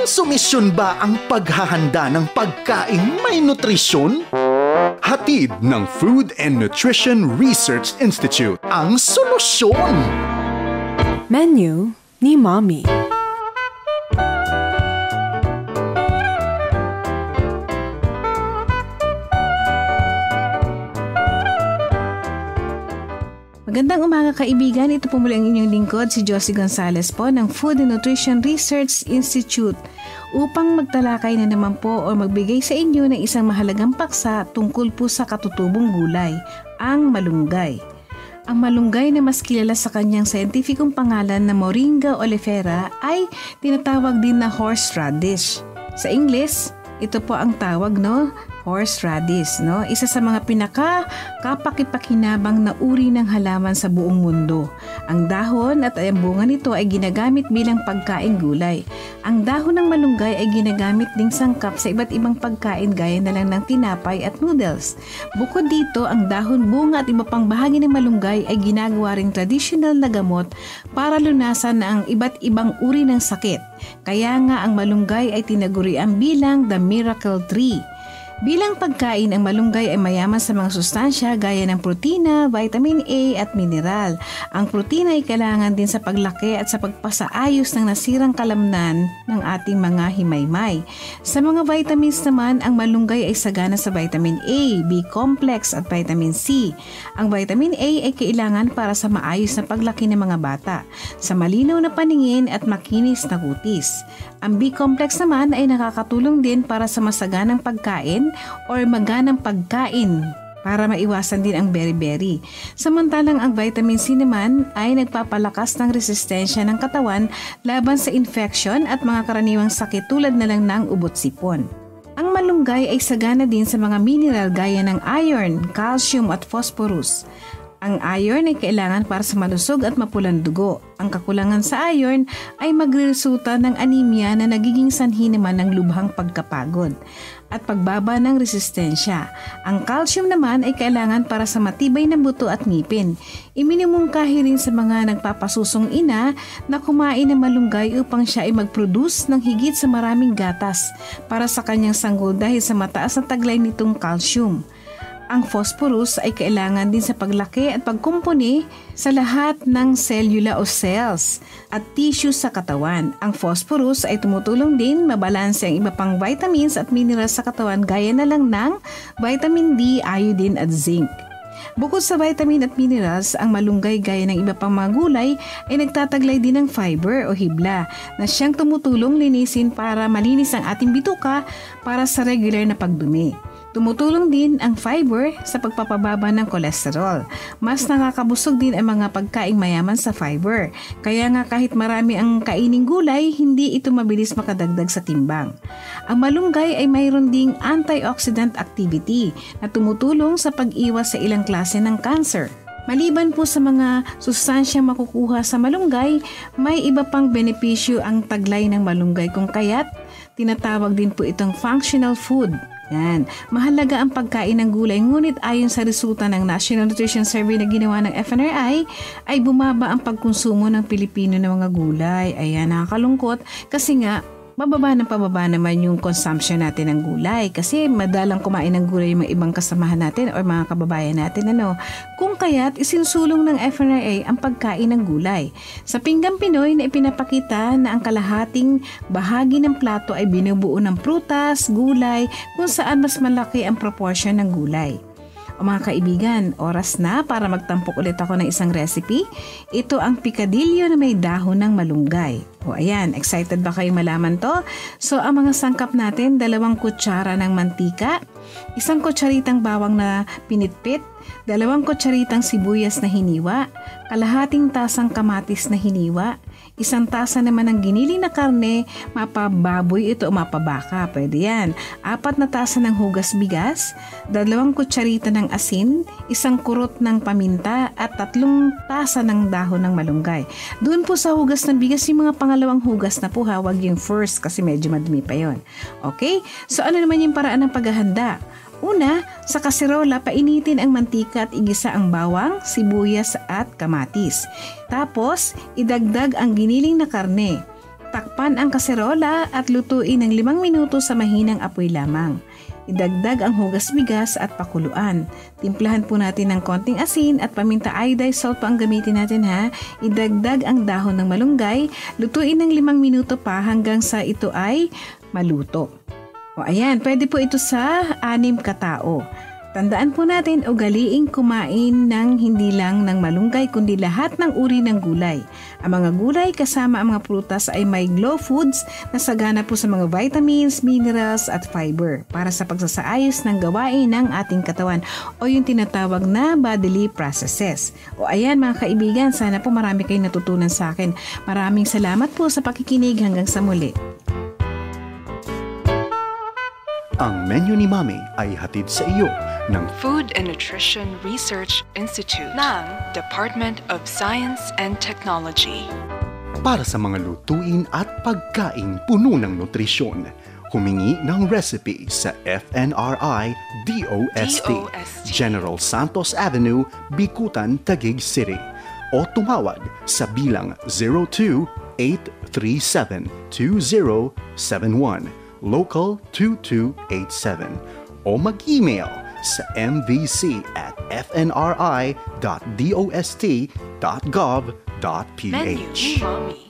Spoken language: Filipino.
Konsumisyon ba ang paghahanda ng pagkaing may nutrisyon? Hatid ng Food and Nutrition Research Institute ang solusyon. Menu ni Mommy. Magandang umaga kaibigan, ito po muli ang inyong lingkod, si Josie Gonzalez po ng Food and Nutrition Research Institute upang magtalakay na naman po o magbigay sa inyo ng isang mahalagang paksa tungkol po sa katutubong gulay, ang malunggay. Ang malunggay na mas kilala sa kanyang scientificong pangalan na Moringa oleifera ay tinatawag din na horseradish. Sa English, ito po ang tawag, horseradish, isa sa mga pinaka-kapakipakinabang na uri ng halaman sa buong mundo. Ang dahon at ang bunga nito ay ginagamit bilang pagkain gulay. Ang dahon ng malunggay ay ginagamit ding sangkap sa iba't ibang pagkain gaya na lang ng tinapay at noodles. Bukod dito, ang dahon, bunga at iba pang bahagi ng malunggay ay ginagawa ring traditional na gamot para lunasan ang iba't ibang uri ng sakit. Kaya nga ang malunggay ay tinagurian bilang the miracle tree. Bilang pagkain, ang malunggay ay mayaman sa mga sustansya gaya ng protina, vitamin A at mineral. Ang protina ay kailangan din sa paglaki at sa pagpasaayos ng nasirang kalamnan ng ating mga himaymay. Sa mga vitamins naman, ang malunggay ay sagana sa vitamin A, B complex at vitamin C. Ang vitamin A ay kailangan para sa maayos na paglaki ng mga bata, sa malinaw na paningin at makinis na kutis. Ang B complex naman ay nakakatulong din para sa masaganang pagkain or maganang pagkain para maiwasan din ang beriberi. Samantalang ang vitamin C naman ay nagpapalakas ng resistensya ng katawan laban sa infection at mga karaniwang sakit tulad na lang ng ubot-sipon. Ang malunggay ay sagana din sa mga mineral gaya ng iron, calcium at phosphorus. Ang iron ay kailangan para sa malusog at mapulang dugo. Ang kakulangan sa iron ay magresulta ng anemia na nagiging sanhi naman ng lubhang pagkapagod at pagbaba ng resistensya. Ang calcium naman ay kailangan para sa matibay na buto at ngipin. Iminumungkahi rin sa mga nagpapasusong ina na kumain ng malunggay upang siya ay mag-produce ng higit sa maraming gatas para sa kanyang sanggol dahil sa mataas na taglay nitong calcium. Ang phosphorus ay kailangan din sa paglaki at pagkumpuni sa lahat ng cellula o cells at tissue sa katawan. Ang phosphorus ay tumutulong din mabalanse ang iba pang vitamins at minerals sa katawan gaya na lang ng vitamin D, iodine at zinc. Bukod sa vitamin at minerals, ang malunggay gaya ng iba pang mga gulay ay nagtataglay din ng fiber o hibla na siyang tumutulong linisin para malinis ang ating bituka para sa regular na pagdumi. Tumutulong din ang fiber sa pagpapababa ng kolesterol. Mas nakakabusog din ang mga pagkaing mayaman sa fiber. Kaya nga kahit marami ang kaining gulay, hindi ito mabilis makadagdag sa timbang. Ang malunggay ay mayroon ding antioxidant activity na tumutulong sa pag-iwas sa ilang klase ng cancer. Maliban po sa mga sustansyang makukuha sa malunggay, may iba pang benepisyo ang taglay ng malunggay kung kaya't tinatawag din po itong functional food. Yan. Mahalaga ang pagkain ng gulay, ngunit ayon sa resulta ng National Nutrition Survey na ginawa ng FNRI ay bumaba ang pagkonsumo ng Pilipino ng mga gulay. Ayan, nakakalungkot kasi nga pababa naman yung consumption natin ng gulay kasi madalang kumain ng gulay yung mga ibang kasamahan natin o mga kababayan natin. Kung kaya't isinusulong ng FNRA ang pagkain ng gulay. Sa Pinggang Pinoy na ipinapakita na ang kalahating bahagi ng plato ay binubuo ng prutas, gulay, kung saan mas malaki ang proportion ng gulay. O mga kaibigan, oras na para magtampok ulit ako ng isang recipe. Ito ang pikadilyo na may dahon ng malunggay. O ayan, excited ba kayong malaman to? So ang mga sangkap natin, 2 kutsara ng mantika, 1 kutsaritang bawang na pinitpit, 2 kutsaritang sibuyas na hiniwa, kalahating tasang kamatis na hiniwa, 1 tasa naman ng giniling na karne, mapababoy ito o mapabaka, pwede yan. 4 na tasa ng hugas bigas, 2 kutsarita ng asin, 1 kurot ng paminta at 3 tasa ng dahon ng malunggay. Doon po sa hugas ng bigas, yung mga pangalawang hugas na po, wag yung first kasi medyo madumi pa yon. Okay? So ano naman yung paraan ng paghahanda? Una, sa kaserola, painitin ang mantika at igisa ang bawang, sibuyas at kamatis. Tapos, idagdag ang giniling na karne. Takpan ang kaserola at lutuin ng 5 minuto sa mahinang apoy lamang. Idagdag ang hugas bigas at pakuluan. Timplahan po natin ng konting asin at paminta iodized salt pa ang gamitin natin ha. Idagdag ang dahon ng malunggay. Lutuin ng 5 minuto pa hanggang sa ito ay maluto. O ayan, pwede po ito sa 6 katao. Tandaan po natin ugaliing kumain ng hindi lang ng malunggay kundi lahat ng uri ng gulay. Ang mga gulay kasama ang mga prutas ay may glow foods na sagana po sa mga vitamins, minerals at fiber para sa pagsasaayos ng gawain ng ating katawan o yung tinatawag na bodily processes. O ayan mga kaibigan, sana po marami kayong natutunan sa akin. Maraming salamat po sa pakikinig hanggang sa muli. Ang menu ni Mami ay hatid sa iyo ng Food and Nutrition Research Institute ng Department of Science and Technology. Para sa mga lutuin at pagkain puno ng nutrisyon, humingi ng recipe sa FNRI DOST, General Santos Avenue, Bicutan, Taguig City o tumawag sa bilang 02-837-2071, Local 2287 o mag-email sa mvc@fnri.dost.gov.ph. Menu ni Mommy.